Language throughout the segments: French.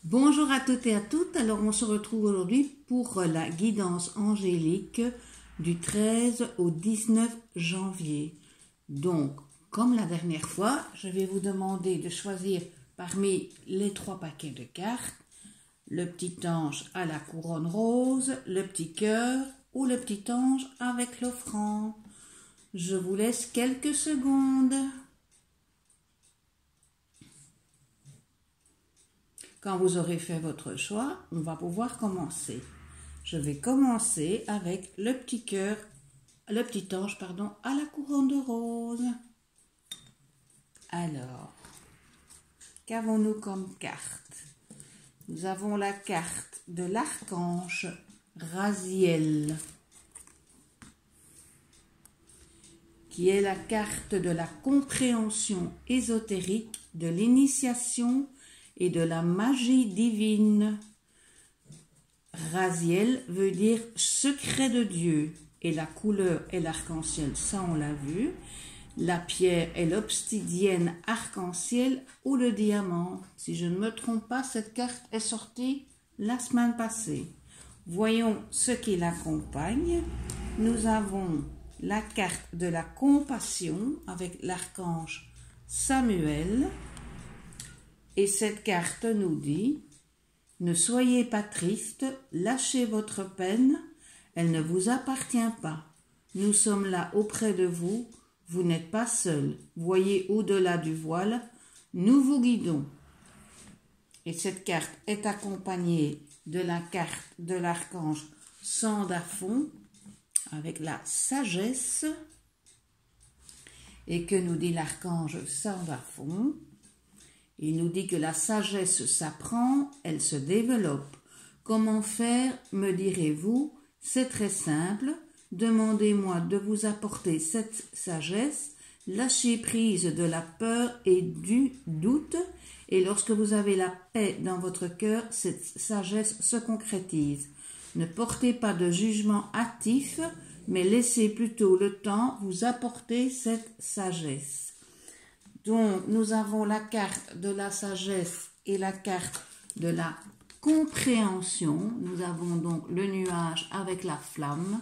Bonjour à toutes et à toutes, alors on se retrouve aujourd'hui pour la guidance angélique du 13 au 19 janvier. Donc, comme la dernière fois, je vais vous demander de choisir parmi les 3 paquets de cartes le petit ange à la couronne rose, le petit cœur ou le petit ange avec l'offrande. Je vous laisse quelques secondes. Quand vous aurez fait votre choix, on va pouvoir commencer. Je vais commencer avec le petit cœur, le petit ange, pardon, à la couronne de rose. Alors, qu'avons-nous comme carte? Nous avons la carte de l'archange Raziel, qui est la carte de la compréhension ésotérique, de l'initiation et de la magie divine. Raziel veut dire secret de Dieu, et la couleur est l'arc-en-ciel, ça on l'a vu. La pierre est l'obsidienne arc-en-ciel ou le diamant. Si je ne me trompe pas, cette carte est sortie la semaine passée. Voyons ce qui l'accompagne. Nous avons la carte de la compassion avec l'archange Samuel. Et cette carte nous dit: ne soyez pas triste, lâchez votre peine, elle ne vous appartient pas. Nous sommes là auprès de vous, vous n'êtes pas seul. Voyez au-delà du voile, nous vous guidons. Et cette carte est accompagnée de la carte de l'archange Sandalphon avec la sagesse. Et que nous dit l'archange Sandalphon? Il nous dit que la sagesse s'apprend, elle se développe. Comment faire, me direz-vous? C'est très simple. Demandez-moi de vous apporter cette sagesse. Lâchez prise de la peur et du doute. Et lorsque vous avez la paix dans votre cœur, cette sagesse se concrétise. Ne portez pas de jugement hâtif, mais laissez plutôt le temps vous apporter cette sagesse. Donc, nous avons la carte de la sagesse et la carte de la compréhension. Nous avons donc le nuage avec la flamme.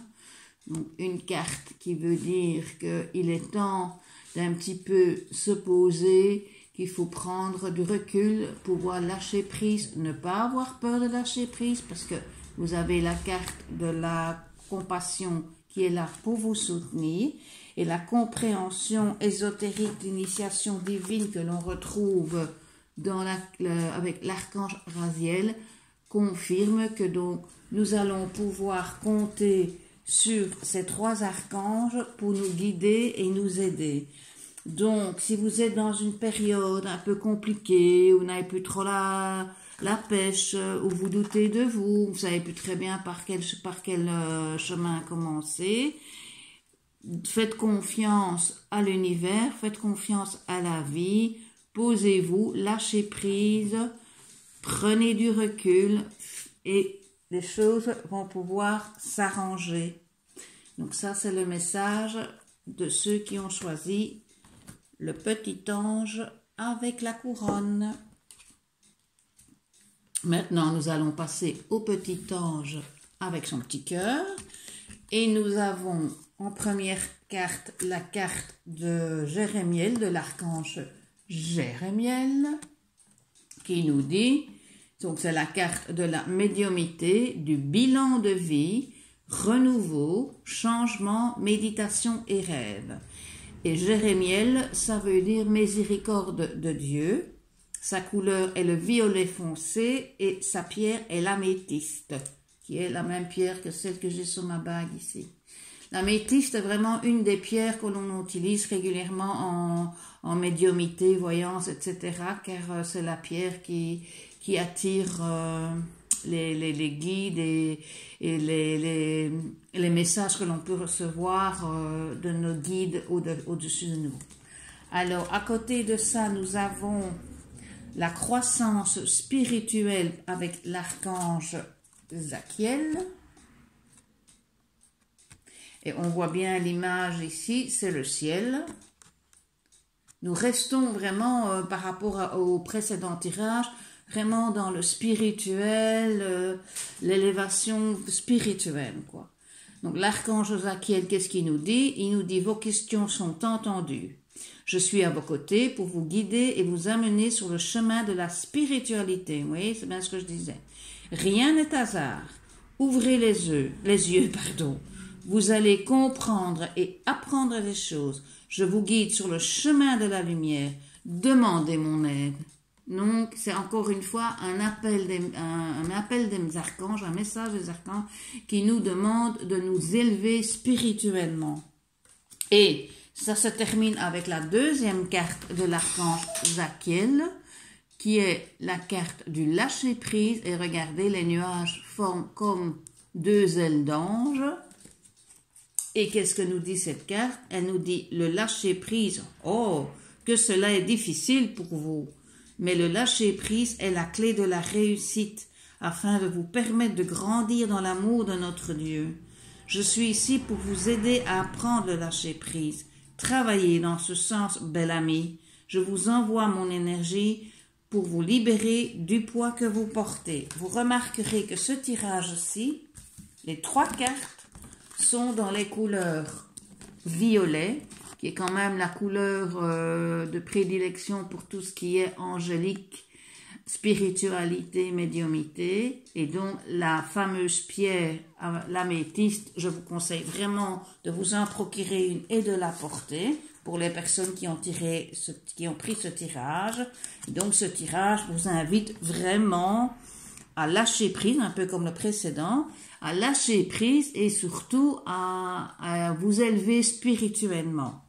Donc, une carte qui veut dire qu'il est temps d'un petit peu se poser, qu'il faut prendre du recul, pouvoir lâcher prise, ne pas avoir peur de lâcher prise, parce que vous avez la carte de la compassion qui est là pour vous soutenir, et la compréhension ésotérique d'initiation divine que l'on retrouve avec l'archange Raziel confirme que donc nous allons pouvoir compter sur ces 3 archanges pour nous guider et nous aider. Donc, si vous êtes dans une période un peu compliquée, où vous n'avez plus trop la pêche, où vous doutez de vous, vous savez plus très bien par quel chemin commencer, faites confiance à l'univers, faites confiance à la vie, posez-vous, lâchez prise, prenez du recul et les choses vont pouvoir s'arranger. Donc ça, c'est le message de ceux qui ont choisi le petit ange avec la couronne. Maintenant, nous allons passer au petit ange avec son petit cœur. Et nous avons en première carte la carte de Jérémiel, de l'archange Jérémiel, qui nous dit, donc c'est la carte de la médiumnité, du bilan de vie, renouveau, changement, méditation et rêve. Et Jérémiel, ça veut dire miséricorde de Dieu. Sa couleur est le violet foncé et sa pierre est l'améthyste, qui est la même pierre que celle que j'ai sur ma bague ici. L'améthyste est vraiment une des pierres que l'on utilise régulièrement en médiumité, voyance, etc. car c'est la pierre qui attire les guides et les messages que l'on peut recevoir de nos guides au-dessus de nous. Alors, à côté de ça, nous avons la croissance spirituelle avec l'archange Zachiel. Et on voit bien l'image ici, c'est le ciel. Nous restons vraiment, par rapport au précédent tirage, vraiment dans le spirituel, l'élévation spirituelle, quoi. Donc l'archange Zachiel, qu'est-ce qu'il nous dit? Il nous dit: vos questions sont entendues. Je suis à vos côtés pour vous guider et vous amener sur le chemin de la spiritualité. Vous voyez, c'est bien ce que je disais. Rien n'est hasard. Ouvrez les yeux. Vous allez comprendre et apprendre des choses. Je vous guide sur le chemin de la lumière. Demandez mon aide. Donc, c'est encore une fois un appel des archanges, un message des archanges qui nous demande de nous élever spirituellement. Et ça se termine avec la deuxième carte de l'archange Zachiel, qui est la carte du lâcher-prise. Et regardez, les nuages forment comme deux ailes d'ange. Et qu'est-ce que nous dit cette carte? Elle nous dit le lâcher-prise. Oh, que cela est difficile pour vous. Mais le lâcher-prise est la clé de la réussite, afin de vous permettre de grandir dans l'amour de notre Dieu. Je suis ici pour vous aider à apprendre le lâcher-prise. Travaillez dans ce sens, bel ami. Je vous envoie mon énergie pour vous libérer du poids que vous portez. Vous remarquerez que ce tirage-ci, les 3 cartes, sont dans les couleurs violet, qui est quand même la couleur de prédilection pour tout ce qui est angélique, spiritualité, médiumité. Et donc la fameuse pierre, l'améthyste, je vous conseille vraiment de vous en procurer une et de la porter pour les personnes qui ont pris ce tirage. Donc ce tirage vous invite vraiment à lâcher prise, un peu comme le précédent, à lâcher prise et surtout à vous élever spirituellement.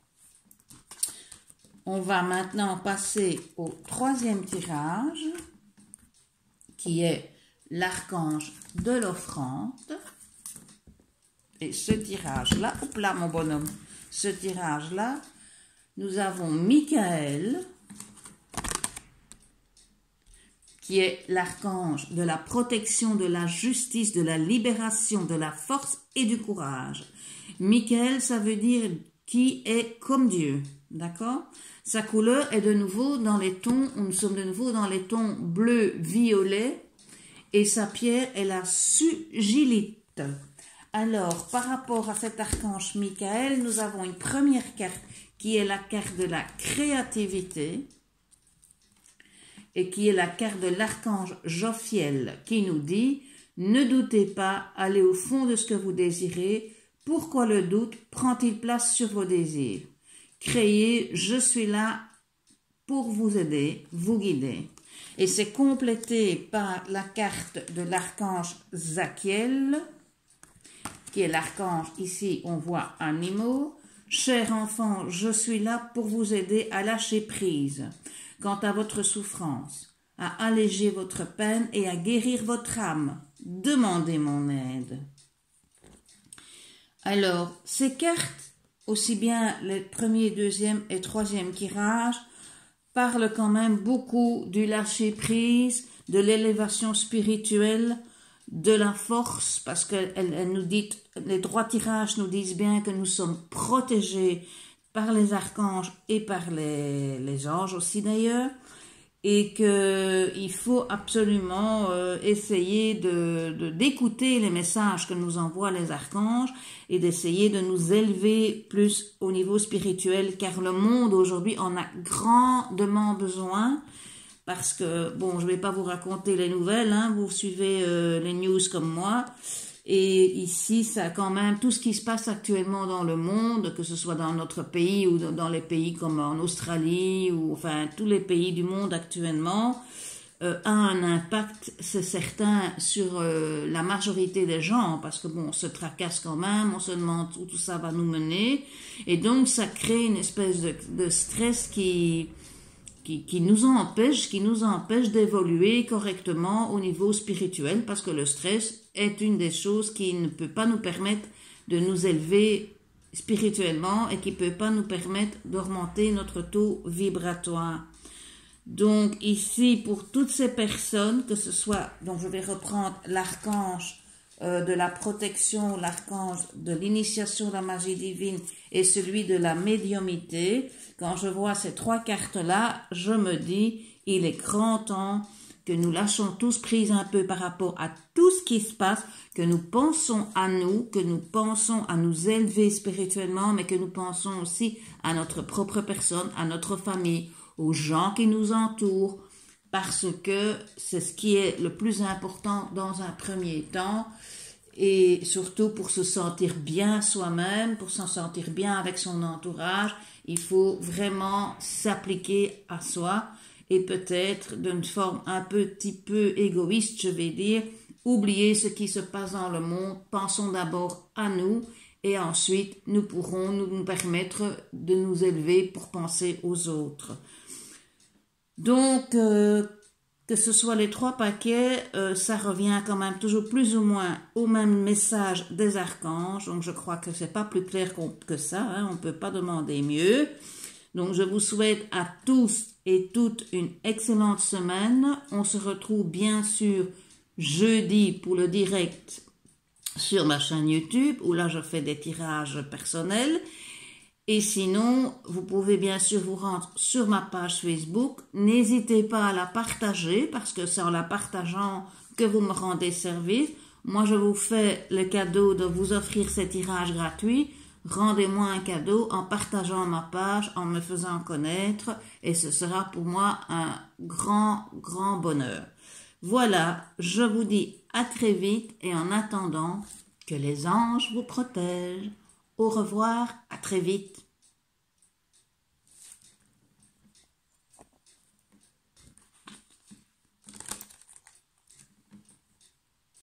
On va maintenant passer au 3e tirage, qui est l'archange de l'offrande. Et ce tirage-là, hop là mon bonhomme, ce tirage-là, nous avons Michael, qui est l'archange de la protection, de la justice, de la libération, de la force et du courage. Michael, ça veut dire qui est comme Dieu, d'accord? Sa couleur est de nouveau dans les tons, nous sommes de nouveau dans les tons bleu-violet, et sa pierre est la sugilite. Alors, par rapport à cet archange Michael, nous avons une première carte qui est la carte de la créativité, et qui est la carte de l'archange Jophiel, qui nous dit « Ne doutez pas, allez au fond de ce que vous désirez. Pourquoi le doute prend-il place sur vos désirs? Créez, je suis là pour vous aider, vous guider. » Et c'est complété par la carte de l'archange Zachiel, qui est l'archange, ici on voit animaux. « Cher enfant, je suis là pour vous aider à lâcher prise. Quant à votre souffrance, à alléger votre peine et à guérir votre âme, demandez mon aide. » Alors, ces cartes, aussi bien les premiers, deuxième et troisième tirages, parlent quand même beaucoup du lâcher-prise, de l'élévation spirituelle, de la force, parce qu'elle nous dit, les 3 tirages nous disent bien que nous sommes protégés par les archanges et par les anges aussi d'ailleurs, et qu'il faut absolument essayer d'écouter les messages que nous envoient les archanges et d'essayer de nous élever plus au niveau spirituel, car le monde aujourd'hui en a grandement besoin, parce que, bon, je ne vais pas vous raconter les nouvelles, hein, vous suivez les news comme moi. Et ici, ça quand même, tout ce qui se passe actuellement dans le monde, que ce soit dans notre pays ou dans les pays comme en Australie, ou enfin tous les pays du monde actuellement, a un impact, c'est certain, sur la majorité des gens, parce que bon, on se tracasse quand même, on se demande où tout ça va nous mener, et donc ça crée une espèce de stress qui nous empêche d'évoluer correctement au niveau spirituel, parce que le stress est une des choses qui ne peut pas nous permettre de nous élever spirituellement et qui ne peut pas nous permettre d'augmenter notre taux vibratoire. Donc ici, pour toutes ces personnes, que ce soit, donc je vais reprendre l'archange de la protection, l'archange de l'initiation de la magie divine et celui de la médiumité, quand je vois ces 3 cartes-là, je me dis, il est grand temps que nous lâchons tous prise un peu par rapport à tout ce qui se passe, que nous pensons à nous, que nous pensons à nous élever spirituellement, mais que nous pensons aussi à notre propre personne, à notre famille, aux gens qui nous entourent, parce que c'est ce qui est le plus important dans un premier temps, et surtout pour se sentir bien soi-même, pour s'en sentir bien avec son entourage, il faut vraiment s'appliquer à soi et peut-être d'une forme un petit peu égoïste, je vais dire, oublier ce qui se passe dans le monde, pensons d'abord à nous et ensuite nous pourrons nous permettre de nous élever pour penser aux autres. Donc, que ce soit les 3 paquets, ça revient quand même toujours plus ou moins au même message des archanges. Donc, je crois que c'est pas plus clair que ça. Hein, on ne peut pas demander mieux. Donc, je vous souhaite à tous et toutes une excellente semaine. On se retrouve bien sûr jeudi pour le direct sur ma chaîne YouTube, où là, je fais des tirages personnels. Et sinon, vous pouvez bien sûr vous rendre sur ma page Facebook. N'hésitez pas à la partager parce que c'est en la partageant que vous me rendez service. Moi, je vous fais le cadeau de vous offrir ces tirages gratuits. Rendez-moi un cadeau en partageant ma page, en me faisant connaître et ce sera pour moi un grand, grand bonheur. Voilà, je vous dis à très vite et en attendant, que les anges vous protègent. Au revoir, à très vite.